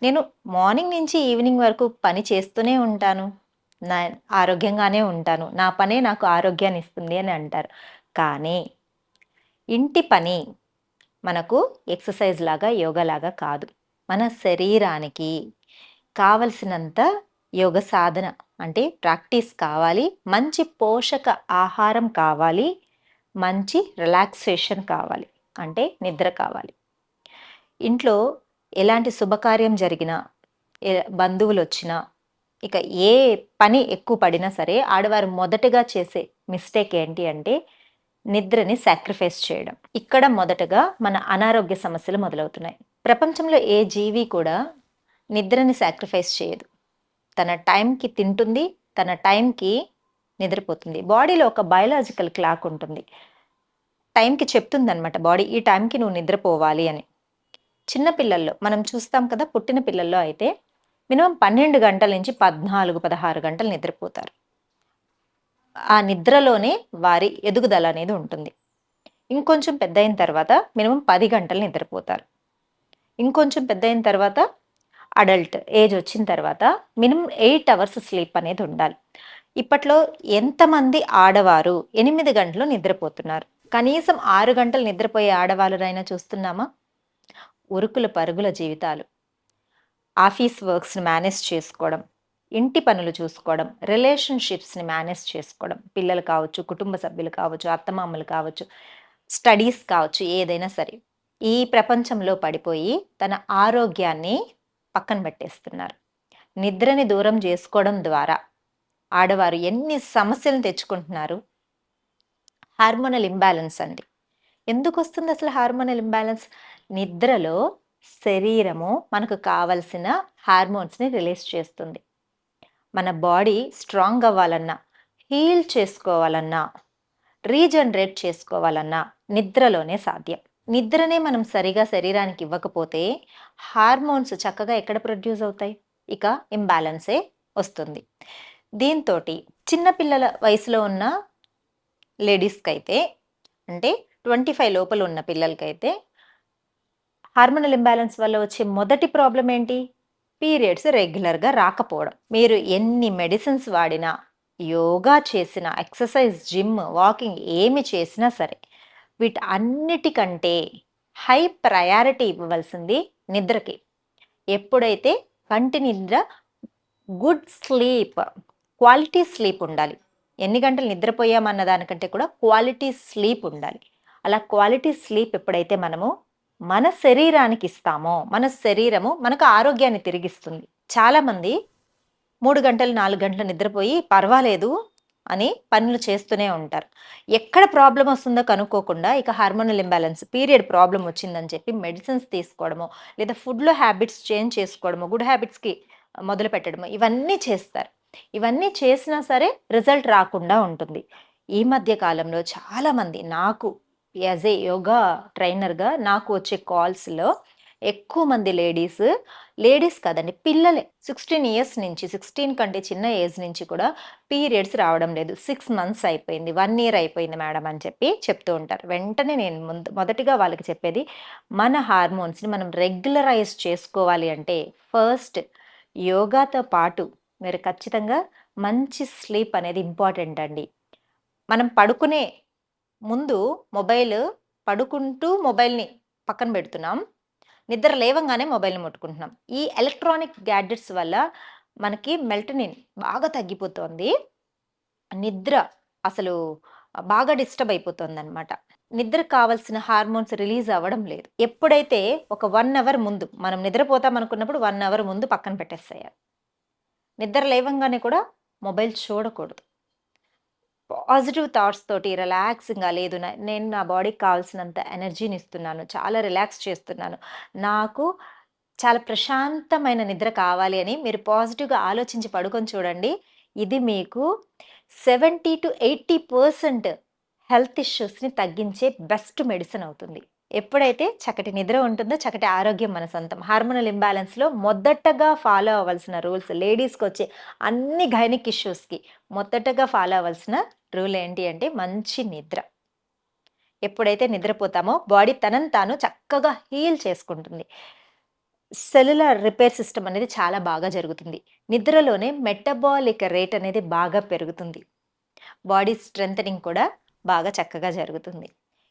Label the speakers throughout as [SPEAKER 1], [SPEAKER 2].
[SPEAKER 1] నేను మార్నింగ్ నుంచి ఈవినింగ్ వరకు పని చేస్తూనే ఉంటాను. నా ఆరోగ్యంగానే ఉంటాను. నా పనే నాకు ఆరోగ్యాన్ని ఇస్తుంది అని అంటారు. కానీ ఇంటి పని మనకు ఎక్సర్సైజ్ లాగా, యోగా లాగా కాదు. మన శరీరానికి కావలసినంత యోగ సాధన అంటే ప్రాక్టీస్ కావాలి. మంచి పోషక ఆహారం కావాలి. మంచి రిలాక్సేషన్ కావాలి. అంటే నిద్ర కావాలి. ఇంట్లో ఎలాంటి శుభకార్యం జరిగినా, బంధువులొచ్చినా, ఇక ఏ పని ఎక్కువ పడినా సరే, ఆడవారు మొదటగా చేసే మిస్టేక్ ఏంటి అంటే, నిద్రని సాక్రిఫైస్ చేయడం. ఇక్కడ మొదటగా మన అనారోగ్య సమస్యలు మొదలవుతున్నాయి. ప్రపంచంలో ఏ జీవి కూడా నిద్రని సాక్రిఫైస్ చేయదు. తన టైంకి తింటుంది, తన టైంకి నిద్రపోతుంది. బాడీలో ఒక బయోలాజికల్ క్లాక్ ఉంటుంది. టైంకి చెప్తుందనమాట బాడీ, ఈ టైంకి నువ్వు నిద్రపోవాలి అని. చిన్న పిల్లల్లో మనం చూస్తాం కదా! పుట్టిన పిల్లల్లో అయితే మినిమమ్ 12 గంటల నుంచి 14, 16 గంటలు నిద్రపోతారు. ఆ నిద్రలోనే వారి ఎదుగుదల అనేది ఉంటుంది. ఇంకొంచెం పెద్దయిన తర్వాత మినిమమ్ 10 గంటలు నిద్రపోతారు. ఇంకొంచెం పెద్దయిన తర్వాత అడల్ట్ ఏజ్ వచ్చిన తర్వాత మినిమమ్ 8 అవర్స్ స్లీప్ అనేది ఉండాలి. ఇప్పట్లో ఎంతమంది ఆడవారు 8 గంటలు నిద్రపోతున్నారు? కనీసం 6 గంటలు నిద్రపోయే ఆడవాళ్ళనైనా చూస్తున్నామా? ఉరుకుల పరుగుల జీవితాలు. ఆఫీస్ వర్క్స్‌ని మేనేజ్ చేసుకోవడం, ఇంటి పనులు చూసుకోవడం, రిలేషన్‌షిప్స్‌ని మేనేజ్ చేసుకోవడం, పిల్లలు కావచ్చు, కుటుంబ సభ్యులు కావచ్చు, అత్తమామలు కావచ్చు, స్టడీస్ కావచ్చు, ఏదైనా సరే. ఈ ప్రపంచంలో పడిపోయి తన ఆరోగ్యాన్ని పక్కన పెట్టేస్తున్నారు. నిద్రని దూరం చేసుకోవడం ద్వారా ఆడవారు ఎన్ని సమస్యలను తెచ్చుకుంటున్నారు. హార్మోనల్ ఇంబాలెన్స్ అండి. ఎందుకొస్తుంది అసలు హార్మోనల్ ఇంబాలెన్స్? నిద్రలో శరీరము మనకు కావలసిన హార్మోన్స్‌ని రిలీజ్ చేస్తుంది. మన బాడీ స్ట్రాంగ్ అవ్వాలన్నా, హీల్ చేసుకోవాలన్నా, రీజనరేట్ చేసుకోవాలన్నా నిద్రలోనే సాధ్యం. నిద్రనే మనం సరిగా శరీరానికి ఇవ్వకపోతే హార్మోన్స్ చక్కగా ఎక్కడ ప్రొడ్యూస్ అవుతాయి? ఇక ఇంబాలెన్సే వస్తుంది. దీంతోటి చిన్న పిల్లల వయసులో ఉన్న లేడీస్‌కైతే అంటే 25 లోపల ఉన్న పిల్లలకైతే హార్మోనల్ ఇంబాలెన్స్ వల్ల వచ్చే మొదటి ప్రాబ్లమ్ ఏంటి? పీరియడ్స్ రెగ్యులర్‌గా రాకపోవడం. మీరు ఎన్ని మెడిసిన్స్ వాడినా, యోగా చేసినా, ఎక్సర్సైజ్, జిమ్, వాకింగ్ ఏమి చేసినా సరే, వీటన్నిటికంటే హై ప్రయారిటీ ఇవ్వవలసింది నిద్రకి. ఎప్పుడైతే కంటి నిద్ర గుడ్ స్లీప్, క్వాలిటీ స్లీప్ ఉండాలి. ఎన్ని గంటలు నిద్రపోయామన్న దానికంటే కూడా క్వాలిటీ స్లీప్ ఉండాలి. అలా క్వాలిటీ స్లీప్ ఎప్పుడైతే మనము మన శరీరానికి ఇస్తామో, మన శరీరము మనకు ఆరోగ్యాన్ని తిరిగిస్తుంది. చాలామంది 3 గంటలు, 4 గంటలు నిద్రపోయి పర్వాలేదు అని పనులు చేస్తూనే ఉంటారు. ఎక్కడ ప్రాబ్లమ్ వస్తుందో కనుక్కోకుండా ఇక హార్మోనల్ ఇంబాలెన్స్, పీరియడ్ ప్రాబ్లమ్ వచ్చిందని చెప్పి మెడిసిన్స్ తీసుకోవడమో, లేదా ఫుడ్‌లో హ్యాబిట్స్ చేంజ్ చేసుకోవడమో, గుడ్ హ్యాబిట్స్‌కి మొదలుపెట్టడమో ఇవన్నీ చేస్తారు. ఇవన్నీ చేసినా సరే రిజల్ట్ రాకుండా ఉంటుంది. ఈ మధ్య కాలంలో చాలామంది నాకు యాస్ ఏ యోగా ట్రైనర్‌గా నాకు వచ్చే కాల్స్‌లో ఎక్కువ మంది లేడీస్ కాదండి, పిల్లలే 16 ఇయర్స్ నుంచి, 16 కంటే చిన్న ఏజ్ నుంచి కూడా పీరియడ్స్ రావడం లేదు. 6 మంత్స్ అయిపోయింది, 1 ఇయర్ అయిపోయింది మేడం అని చెప్పి చెప్తూ ఉంటారు. వెంటనే నేను మొదటిగా వాళ్ళకి చెప్పేది, మన హార్మోన్స్‌ని మనం రెగ్యులరైజ్ చేసుకోవాలి అంటే ఫస్ట్ యోగాతో పాటు మీరు ఖచ్చితంగా మంచి స్లీప్ అనేది ఇంపార్టెంట్ అండి. మనం పడుకునే ముందు పడుకుంటూ మొబైల్‌ని పక్కన పెడుతున్నాం. నిద్ర లేవంగానే మొబైల్‌ని ముట్టుకుంటున్నాం. ఈ ఎలక్ట్రానిక్ గ్యాడ్జెట్స్ వల్ల మనకి మెలటోనిన్ బాగా తగ్గిపోతోంది. నిద్ర అసలు బాగా డిస్టర్బ్ అయిపోతోందనమాట. నిద్రకు కావాల్సిన హార్మోన్స్ రిలీజ్ అవ్వడం లేదు. ఎప్పుడైతే ఒక 1 అవర్ ముందు మనం నిద్రపోతాం అనుకున్నప్పుడు 1 అవర్ ముందు పక్కన పెట్టేసేయాలి. నిద్ర లేవంగానే కూడా మొబైల్ చూడకూడదు. పాజిటివ్ థాట్స్ తోటి రిలాక్సింగ్‌గా లేదు, నేను నా బాడీకి కావాల్సినంత ఎనర్జీని ఇస్తున్నాను. చాలా రిలాక్స్ చేస్తున్నాను. నాకు చాలా ప్రశాంతమైన నిద్ర కావాలి అని మీరు పాజిటివ్‌గా ఆలోచించి పడుకొని చూడండి. ఇది మీకు 70-80% హెల్త్ ఇష్యూస్‌ని తగ్గించే బెస్ట్ మెడిసిన్ అవుతుంది. ఎప్పుడైతే చక్కటి నిద్ర ఉంటుందో చక్కటి ఆరోగ్యం మన సొంతం. హార్మోనల్ ఇంబాలెన్స్‌లో మొదటగా ఫాలో అవ్వాల్సిన రూల్స్, లేడీస్‌కొచ్చే అన్ని గైనిక్ ఇష్యూస్‌కి మొదటగా ఫాలో అవ్వాల్సిన రూల్ ఏంటి అంటే మంచి నిద్ర. ఎప్పుడైతే నిద్రపోతామో బాడీ తనని తాను చక్కగా హీల్ చేసుకుంటుంది. సెల్యులార్ రిపేర్ సిస్టమ్ అనేది చాలా బాగా జరుగుతుంది. నిద్రలోనే మెటబాలిక్ రేట్ అనేది బాగా పెరుగుతుంది. బాడీ స్ట్రెంథెనింగ్ కూడా బాగా చక్కగా జరుగుతుంది.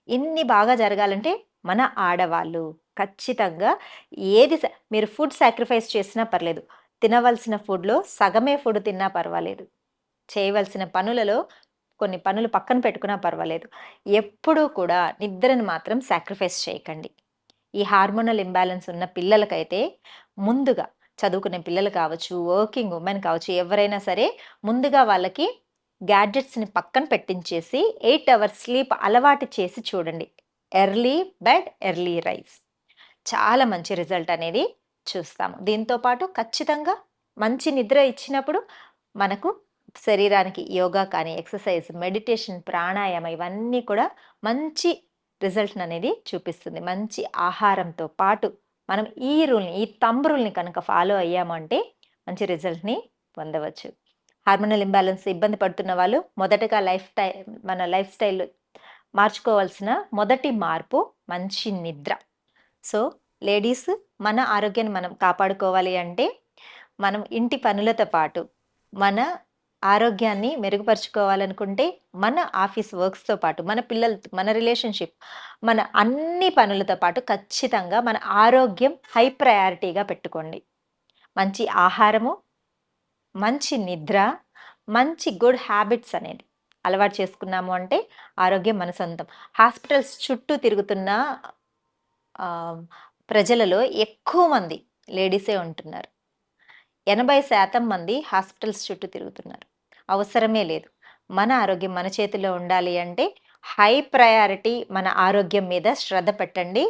[SPEAKER 1] ఇన్ని బాగా జరగాలంటే మన ఆడవాళ్ళు ఖచ్చితంగా మీరు ఫుడ్ సాక్రిఫైస్ చేసినా పర్లేదు. తినవలసిన ఫుడ్‌లో సగమే ఫుడ్ తిన్నా పర్వాలేదు. చేయవలసిన పనులలో కొన్ని పనులు పక్కన పెట్టుకున్నా పర్వాలేదు. ఎప్పుడూ కూడా నిద్రను మాత్రం సాక్రిఫైస్ చేయకండి. ఈ హార్మోనల్ ఇంబాలెన్స్ ఉన్న పిల్లలకైతే ముందుగా చదువుకునే పిల్లలు కావచ్చు, వర్కింగ్ వుమెన్ కావచ్చు, ఎవరైనా సరే ముందుగా వాళ్ళకి గ్యాడ్జెట్స్‌ని పక్కన పెట్టించేసి 8 అవర్స్ స్లీప్ అలవాటు చేసి చూడండి. Early bed, early rise. చాలా మంచి రిజల్ట్ అనేది చూస్తాము. దీంతో పాటు ఖచ్చితంగా మంచి నిద్ర ఇచ్చినప్పుడు మనకు శరీరానికి యోగా కానీ, ఎక్సర్సైజ్, మెడిటేషన్, ప్రాణాయామ ఇవన్నీ కూడా మంచి రిజల్ట్‌ననేది చూపిస్తుంది. మంచి ఆహారంతో పాటు మనం ఈ థంబ్ రూల్‌ని కనుక ఫాలో అయ్యామంటే మంచి రిజల్ట్‌ని పొందవచ్చు. హార్మోనల్ ఇంబాలెన్స్ ఇబ్బంది పడుతున్న వాళ్ళు మొదటగా మన లైఫ్ స్టైల్ మార్చుకోవాల్సిన మొదటి మార్పు మంచి నిద్ర. సో, లేడీస్ మన ఆరోగ్యాన్ని మనం కాపాడుకోవాలి అంటే, మనం ఇంటి పనులతో పాటు మన ఆరోగ్యాన్ని మెరుగుపరుచుకోవాలనుకుంటే, మన ఆఫీస్ వర్క్స్‌తో పాటు, మన పిల్లలతో, మన రిలేషన్‌షిప్, మన అన్ని పనులతో పాటు ఖచ్చితంగా మన ఆరోగ్యం హై ప్రయారిటీగా పెట్టుకోండి. మంచి ఆహారము, మంచి నిద్ర, మంచి గుడ్ హ్యాబిట్స్ అనేది అలవాటు చేసుకున్నాము అంటే ఆరోగ్యం మన సొంతం. హాస్పిటల్స్ చుట్టూ తిరుగుతున్న ఆహ్, ప్రజలలో ఎక్కువ మంది లేడీసే ఉంటున్నారు. 80% మంది హాస్పిటల్స్ చుట్టూ తిరుగుతున్నారు. అవసరమే లేదు. మన ఆరోగ్యం మన చేతిలో ఉండాలి అంటే హై ప్రయారిటీ మన ఆరోగ్యం మీద శ్రద్ధ పెట్టండి.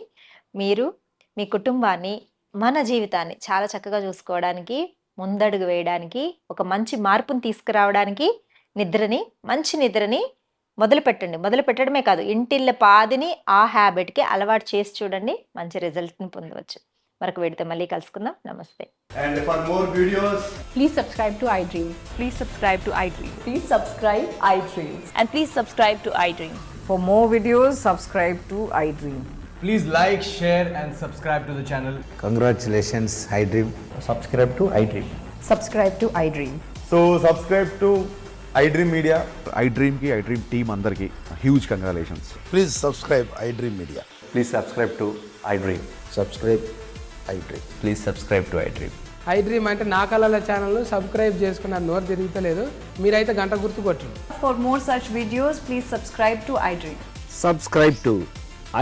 [SPEAKER 1] మీరు మీ కుటుంబాన్ని, మన జీవితాన్ని చాలా చక్కగా చూసుకోవడానికి, ముందడుగు వేయడానికి, ఒక మంచి మార్పుని తీసుకురావడానికి మంచి నిద్రని మొదలుపెట్టండి. మొదలుపెట్టడమే కాదు, ఇంటిల్లపాదిని ఆ హ్యాబిట్‌కి అలవాటు చేసి చూడండి. మంచి రిజల్ట్‌ని పొందవచ్చు. మరొక వీడియోతో మళ్ళీ కలుసుకుందాం. నమస్తే.
[SPEAKER 2] And for more videos,
[SPEAKER 3] Please subscribe to iDream.
[SPEAKER 4] Please subscribe to iDream.
[SPEAKER 3] Please subscribe iDream.
[SPEAKER 4] And please subscribe to iDream.
[SPEAKER 3] For more videos, subscribe to iDream.
[SPEAKER 2] please like, share, and subscribe to the channel.
[SPEAKER 5] Congratulations, iDream.
[SPEAKER 6] subscribe to iDream.
[SPEAKER 3] Subscribe to iDream.
[SPEAKER 2] So subscribe to iDream Media.
[SPEAKER 7] iDream team అందరికి huge congratulations.
[SPEAKER 8] Please subscribe iDream Media.
[SPEAKER 6] Please subscribe to iDream.
[SPEAKER 5] Subscribe iDream.
[SPEAKER 6] Please subscribe to iDream.
[SPEAKER 9] iDream అంటే నా కళల ఛానల్ను subscribe చేసుకున్న నోరు తిరుగుతలేదు, మీరైతే గంట గుర్తు కొట్టండి.
[SPEAKER 4] For more such videos, please subscribe to iDream.
[SPEAKER 5] Subscribe to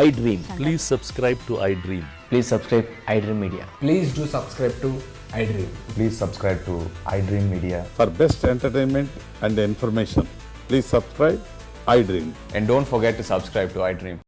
[SPEAKER 5] iDream.
[SPEAKER 10] Please subscribe to iDream.
[SPEAKER 6] Please subscribe iDream Media.
[SPEAKER 2] Please do subscribe to iDream.
[SPEAKER 6] Please subscribe to iDream Media.
[SPEAKER 8] For best entertainment and information, please subscribe iDream.
[SPEAKER 6] And don't forget to subscribe to iDream.